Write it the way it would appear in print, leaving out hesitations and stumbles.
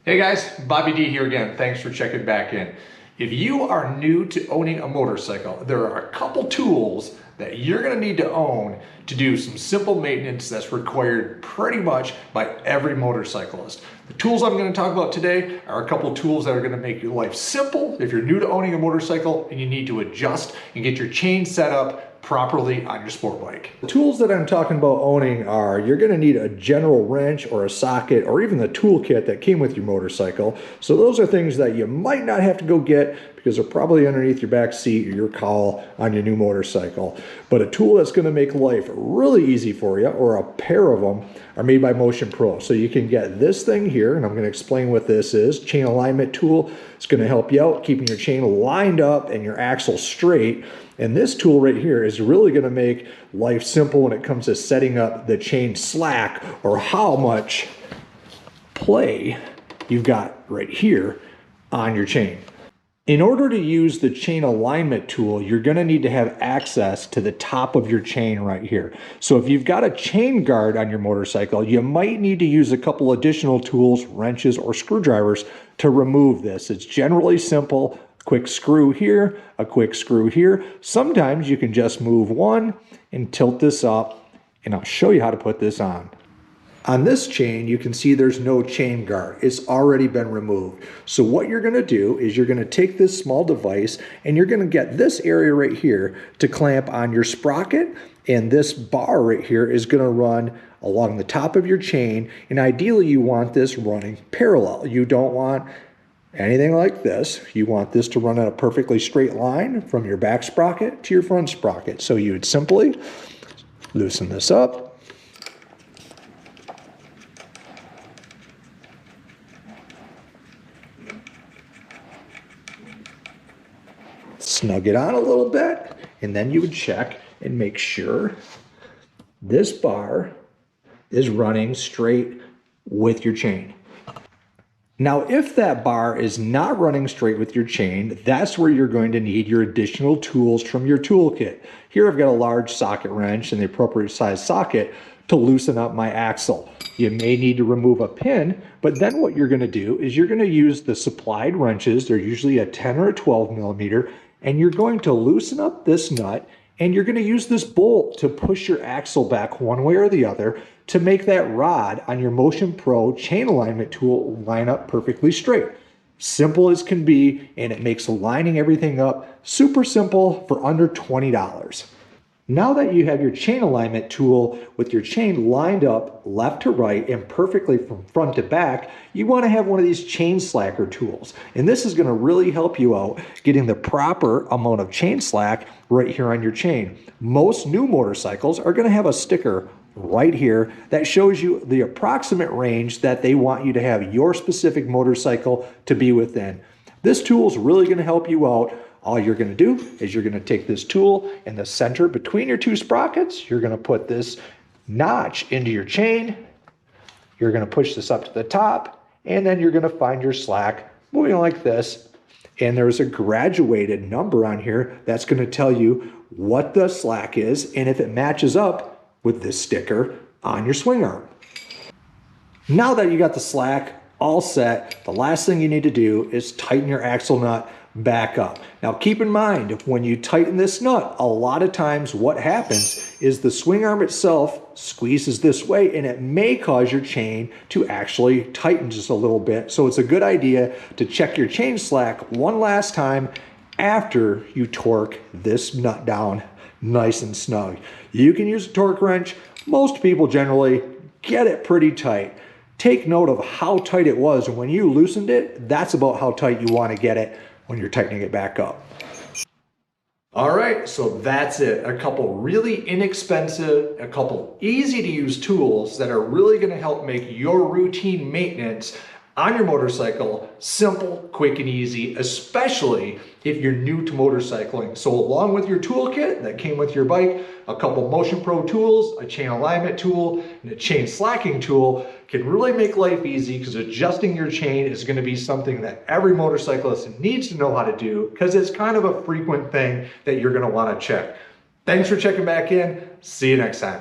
Hey guys, Bobby D here again. Thanks for checking back in. If you are new to owning a motorcycle, there are a couple tools that you're going to need to own to do some simple maintenance that's required pretty much by every motorcyclist. The tools I'm going to talk about today are a couple tools that are going to make your life simple if you're new to owning a motorcycle and you need to adjust and get your chain set up properly on your sport bike. The tools that I'm talking about owning are, you're going to need a general wrench or a socket or even the toolkit that came with your motorcycle. So those are things that you might not have to go get because they're probably underneath your back seat or your cowl on your new motorcycle. But a tool that's going to make life really easy for you, or a pair of them, are made by Motion Pro. So you can get this thing here, and I'm going to explain what this is. Chain alignment tool. It's going to help you out keeping your chain lined up and your axle straight. And this tool right here is really going to make life simple when it comes to setting up the chain slack, or how much play you've got right here on your chain. In order to use the chain alignment tool, you're going to need to have access to the top of your chain right here. So if you've got a chain guard on your motorcycle, you might need to use a couple additional tools, wrenches or screwdrivers, to remove this. It's generally simple. Quick screw here, a quick screw here. Sometimes you can just move one and tilt this up, and I'll show you how to put this on. On this chain, you can see there's no chain guard. It's already been removed. So what you're gonna do is you're gonna take this small device and you're gonna get this area right here to clamp on your sprocket, and this bar right here is gonna run along the top of your chain, and ideally you want this running parallel. You don't want anything like this. You want this to run in a perfectly straight line from your back sprocket to your front sprocket. So you would simply loosen this up, snug it on a little bit, and then you would check and make sure this bar is running straight with your chain. Now, if that bar is not running straight with your chain, that's where you're going to need your additional tools from your toolkit. Here I've got a large socket wrench and the appropriate size socket to loosen up my axle. You may need to remove a pin, but then what you're going to do is you're going to use the supplied wrenches. They're usually a 10 or a 12 millimeter, and you're going to loosen up this nut, and you're going to use this bolt to push your axle back one way or the other to make that rod on your Motion Pro chain alignment tool line up perfectly straight. Simple as can be, and it makes lining everything up super simple for under $20. Now that you have your chain alignment tool with your chain lined up left to right and perfectly from front to back, you want to have one of these chain slacker tools. And this is going to really help you out getting the proper amount of chain slack right here on your chain. Most new motorcycles are going to have a sticker right here that shows you the approximate range that they want you to have your specific motorcycle to be within. This tool is really going to help you out. All you're going to do is you're going to take this tool in the center between your two sprockets. You're going to put this notch into your chain. You're going to push this up to the top, and then you're going to find your slack moving like this. And there's a graduated number on here that's going to tell you what the slack is and if it matches up with this sticker on your swing arm. Now that you got the slack all set, the last thing you need to do is tighten your axle nut back up. Now keep in mind, when you tighten this nut, a lot of times what happens is the swing arm itself squeezes this way, and it may cause your chain to actually tighten just a little bit. So it's a good idea to check your chain slack one last time after you torque this nut down nice and snug. You can use a torque wrench. Most people generally get it pretty tight. Take note of how tight it was, and when you loosened it, that's about how tight you want to get it when you're tightening it back up. All right, so that's it. A couple really inexpensive, a couple easy to use tools that are really going to help make your routine maintenance on your motorcycle simple, quick, and easy, especially if you're new to motorcycling. So along with your toolkit that came with your bike, a couple Motion Pro tools, a chain alignment tool, and a chain slacking tool can really make life easy, because adjusting your chain is going to be something that every motorcyclist needs to know how to do, because it's kind of a frequent thing that you're going to want to check. Thanks for checking back in. See you next time.